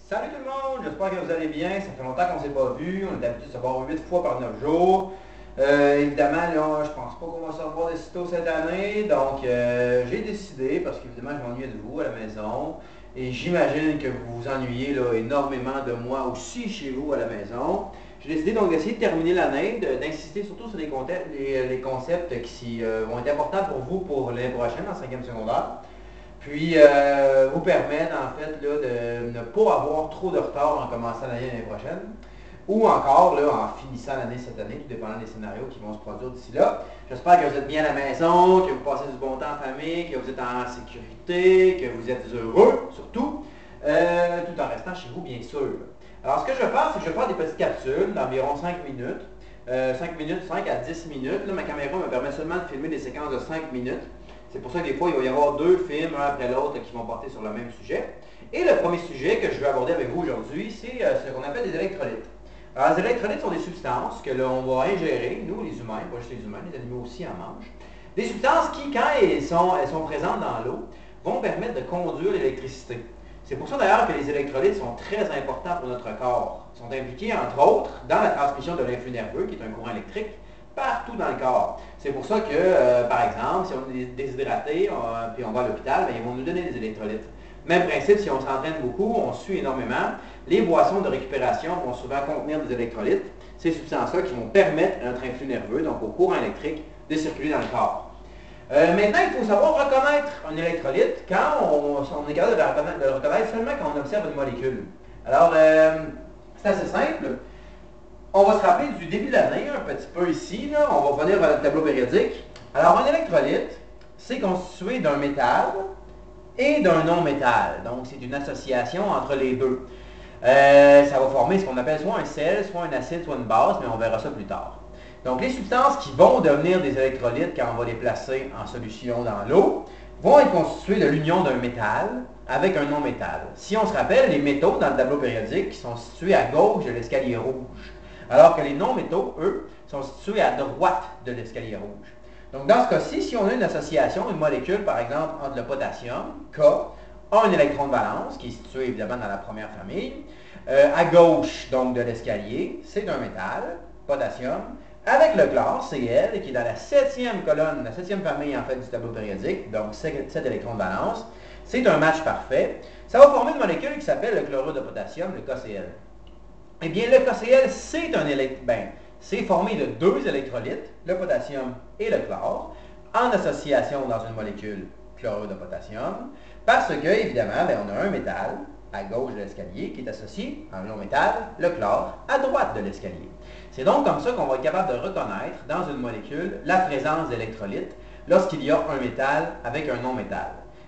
Salut tout le monde, j'espère que vous allez bien. Ça fait longtemps qu'on ne s'est pas vu. On est habitué de se voir 8 fois par 9 jours. Évidemment, là, je pense pas qu'on va se revoir de sitôt cette année. Donc, j'ai décidé, parce qu'évidemment, je m'ennuyais de vous à la maison. Et j'imagine que vous vous ennuyez là, énormément de moi aussi chez vous à la maison. J'ai décidé donc d'essayer de terminer l'année, d'insister surtout sur les concepts qui vont être importants pour vous pour l'année prochaine en 5e secondaire. Puis vous permettre en fait là, de ne pas avoir trop de retard en commençant l'année prochaine. Ou encore là, en finissant l'année cette année, tout dépendant des scénarios qui vont se produire d'ici là. J'espère que vous êtes bien à la maison, que vous passez du bon temps en famille, que vous êtes en sécurité, que vous êtes heureux surtout, tout en restant chez vous bien sûr. Alors ce que je vais faire, c'est que je vais faire des petites capsules d'environ 5 minutes. 5 minutes, 5 à 10 minutes. Là, ma caméra me permet seulement de filmer des séquences de 5 minutes. C'est pour ça que des fois, il va y avoir deux films, un après l'autre, qui vont porter sur le même sujet. Et le premier sujet que je vais aborder avec vous aujourd'hui, c'est ce qu'on appelle des électrolytes. Alors, les électrolytes sont des substances que l'on va ingérer, nous les humains, pas juste les humains, les animaux aussi en mangent. Des substances qui, quand elles sont présentes dans l'eau, vont permettre de conduire l'électricité. C'est pour ça d'ailleurs que les électrolytes sont très importants pour notre corps. Ils sont impliqués, entre autres, dans la transmission de l'influx nerveux, qui est un courant électrique, partout dans le corps. C'est pour ça que, par exemple, si on est déshydraté, puis on va à l'hôpital, ils vont nous donner des électrolytes. Même principe, si on s'entraîne beaucoup, on sue énormément, les boissons de récupération vont souvent contenir des électrolytes, ces substances-là qui vont permettre à notre influx nerveux, donc au courant électrique, de circuler dans le corps. Maintenant, il faut savoir reconnaître un électrolyte quand on est capable de le reconnaître seulement quand on observe une molécule. Alors, c'est assez simple. On va se rappeler du début de l'année, un petit peu ici, là. On va revenir vers le tableau périodique. Alors, un électrolyte, c'est constitué d'un métal et d'un non-métal. Donc, c'est une association entre les deux. Ça va former ce qu'on appelle soit un sel, soit un acide, soit une base, mais on verra ça plus tard. Donc, les substances qui vont devenir des électrolytes quand on va les placer en solution dans l'eau vont être constituées de l'union d'un métal avec un non-métal. Si on se rappelle, les métaux dans le tableau périodique sont situés à gauche de l'escalier rouge, alors que les non-métaux, eux, sont situés à droite de l'escalier rouge. Donc, dans ce cas-ci, si on a une association, une molécule, par exemple, entre le potassium, K, a un électron de valence, qui est situé évidemment dans la première famille, à gauche, donc, de l'escalier, c'est un métal, potassium, avec le chlore, Cl, qui est dans la 7e colonne, la 7e famille, en fait, du tableau périodique, donc 7 électrons de valence, c'est un match parfait. Ça va former une molécule qui s'appelle le chlorure de potassium, le KCl. Eh bien, le KCl, c'est formé de deux électrolytes, le potassium et le chlore, en association dans une molécule chlorure de potassium, parce que, évidemment, on a un métal à gauche de l'escalier qui est associé à un non-métal, le chlore, à droite de l'escalier. C'est donc comme ça qu'on va être capable de reconnaître dans une molécule la présence d'électrolytes lorsqu'il y a un métal avec un non-métal.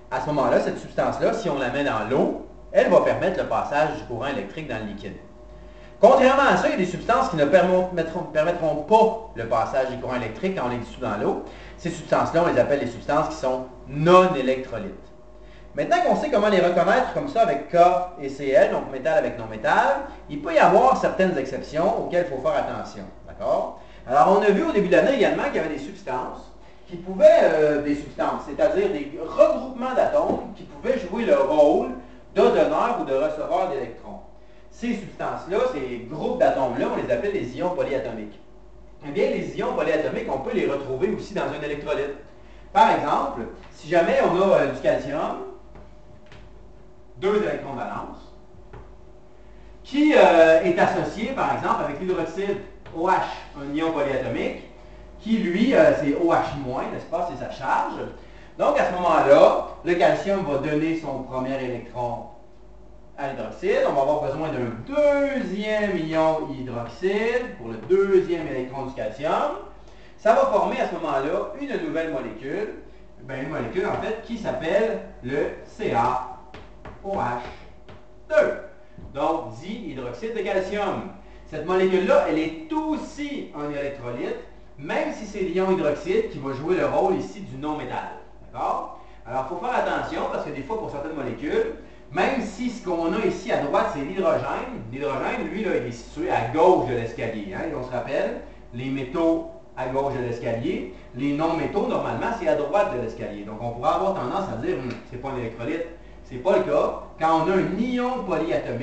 À ce moment-là, cette substance-là, si on la met dans l'eau, elle va permettre le passage du courant électrique dans le liquide. Contrairement à ça, il y a des substances qui ne permettront pas le passage du courant électrique quand on les dissout dans l'eau. Ces substances-là, on les appelle les substances qui sont non électrolytes. Maintenant qu'on sait comment les reconnaître comme ça avec K et Cl, donc métal avec non-métal, il peut y avoir certaines exceptions auxquelles il faut faire attention. D'accord? Alors, on a vu au début de l'année également qu'il y avait des substances qui pouvaient, c'est-à-dire des regroupements d'atomes qui pouvaient jouer le rôle de donneur ou de receveur d'électrons. Ces substances-là, ces groupes d'atomes-là, on les appelle les ions polyatomiques. Eh bien, les ions polyatomiques, on peut les retrouver aussi dans un électrolyte. Par exemple, si jamais on a du calcium, deux électrons de valence, qui est associé, par exemple, avec l'hydroxyde OH, un ion polyatomique, qui, lui, c'est OH-, n'est-ce pas, c'est sa charge. Donc, à ce moment-là, le calcium va donner son premier électron à l'hydroxyde. On va avoir besoin d'un deuxième ion hydroxyde pour le deuxième électron du calcium. Ça va former à ce moment-là une nouvelle molécule, une molécule en fait qui s'appelle le CaOH2. Donc, dihydroxyde de calcium. Cette molécule-là, elle est aussi un électrolyte, même si c'est l'ion hydroxyde qui va jouer le rôle ici du non-métal. D'accord? Alors, il faut faire attention parce que des fois, pour certaines molécules, même si ce qu'on a ici à droite, c'est l'hydrogène, lui, là, il est situé à gauche de l'escalier. Hein? Et on se rappelle, les métaux à gauche de l'escalier, les non-métaux, normalement, c'est à droite de l'escalier. Donc, on pourrait avoir tendance à dire, c'est pas un électrolyte. C'est pas le cas. Quand on a un ion polyatomique,